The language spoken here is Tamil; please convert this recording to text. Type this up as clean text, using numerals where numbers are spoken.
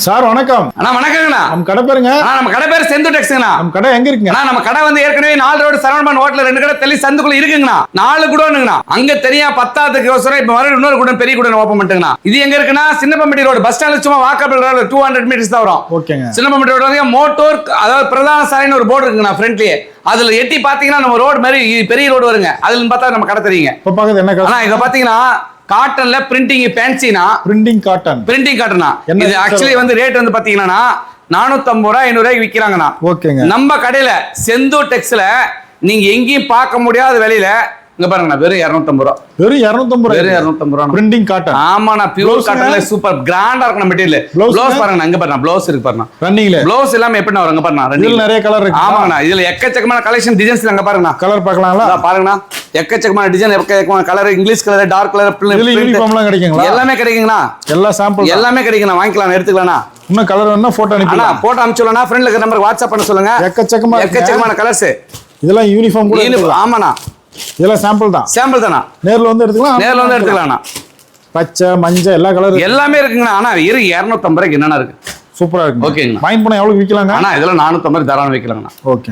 சார் வணக்கம். அண்ணா வணக்கங்கண்ணா. நம்ம கடை பேருங்க? நம்ம கடை பேர் செந்து டெக்ஸ்ங்கண்ணா. நம்ம கடை எங்க இருக்குங்க? நம்ம கடை வந்து ஏற்கனவே 4 ரோடு சரவணன் ஹோட்டல் 2 கடை தள்ளி சந்துக்குள்ள இருக்குங்கண்ணா. 4 குடோனுங்கண்ணா. அங்க தனியா 10க்கு ஒசரம் இப்ப வர இன்னொரு குடோன் பெரிய குடோன் ஓபன் பண்ணிட்டுங்கண்ணா. இது எங்க இருக்குன்னா சின்னப்பம்பட்டி ரோடு பஸ் ஸ்டாண்ட்ல சும்மா வாக்கபிள் ரோடு 200 மீட்டர்ஸ் தான் வரும். ஓகேங்க. சின்னப்பம்பட்டி ரோடு வந்து மோட்டோர் அதாவது பிரதான சாலைன்னு ஒரு போர்டு இருக்குங்கண்ணா ஃப்ரண்ட்லயே. அதுல எட்டி பாத்தீங்கன்னா நம்ம ரோடு மாதிரி பெரிய ரோடு வருங்க. அதுல பார்த்தா நம்ம கடை தெரியுங்க. இப்ப பாக்குறது என்ன கடை? இங்க பாத்தீங்கன்னா காட்டன்ல பிரிண்டிங் ஃபேன்சினா பிரிண்டிங் காட்டனா இது ஆக்சுவலி வந்து ரேட் வந்து பாத்தீங்கன்னா 450 ரூபாய் 500 ரூபாய்க்கு விக்கிறாங்கண்ணா. ஓகேங்க. நம்ம கடையில செந்து டெக்ஸ்ல நீங்க எங்கேயும் பார்க்க முடியாத விலையில இங்க பாருங்கண்ணா வெறும் 250 ரூபாய். வெறும் 250 வெறும் 250 ரூபாய் பிரிண்டிங் காட்டன். ஆமாண்ணா பியூர் காட்டன்ல சூப்பர் கிராண்டா இருக்கு மெட்டீரியல். ப்ளவுஸ் பாருங்க இங்க பாருங்க ப்ளவுஸ் இருக்கு பாருங்க. ரன்னிங்ல ப்ளவுஸ் எல்லாம் எப்படின்னா வருங்க பாருங்க. ரன்னிங்ல நிறைய கலர் இருக்கு. ஆமாண்ணா இதுல எக்கச்சக்கமான கலெக்ஷன் டிசைன்ஸ் அங்க பாருங்கண்ணா. கலர் பார்க்கலாம்ல? பாருங்கண்ணா எக்கச்சக்கமான டிசைன் எக்கச்சக்கமான colour English colour dark colour யூனிஃபார்ம்லாம் கிடைக்குங்களா? எல்லாமே கிடைக்குங்கண்ணா. எல்லா சாம்பிள் எல்லாமே கிடைக்குண்ணா. வாங்கிக்கலாம் எடுத்துக்கலாம்ண்ணா. இன்னும் கலர் வேணா போட்டோ அனுப்பிடலாம். போட்டோ அனுப்பிச்சுடலாம். ஃப்ரெண்ட்ல இருக்க நம்பருக்கு வாட்ஸ்அப் பண்ண சொல்லுங்க. எக்கச்சக்கமான கலர்ஸ். இதெல்லாம் யூனிஃபார்ம் கூட எடுத்துக்கலாம். ஆமாண்ணா இதெல்லாம் சாம்பிள் தான். சாம்பிள் தானா? நேர்ல வந்து எடுத்துக்கலாம். நேர்ல வந்து எடுத்துக்கலாம்ண்ணா. பச்சை மஞ்சள் எல்லா கலர் எல்லாமே இருக்குங்கண்ணா. ஆனா 250 ரூபாய்க்கு என்னன்னா இருக்கு. சூப்பரா இருக்கு. ஓகேங்க. வாங்கி போனா எவ்வளவு விக்கலாங்க? ஆனா இதெல்லாம் 450 தாராளம் விக்கலாங்கண்ணா. ஓகே.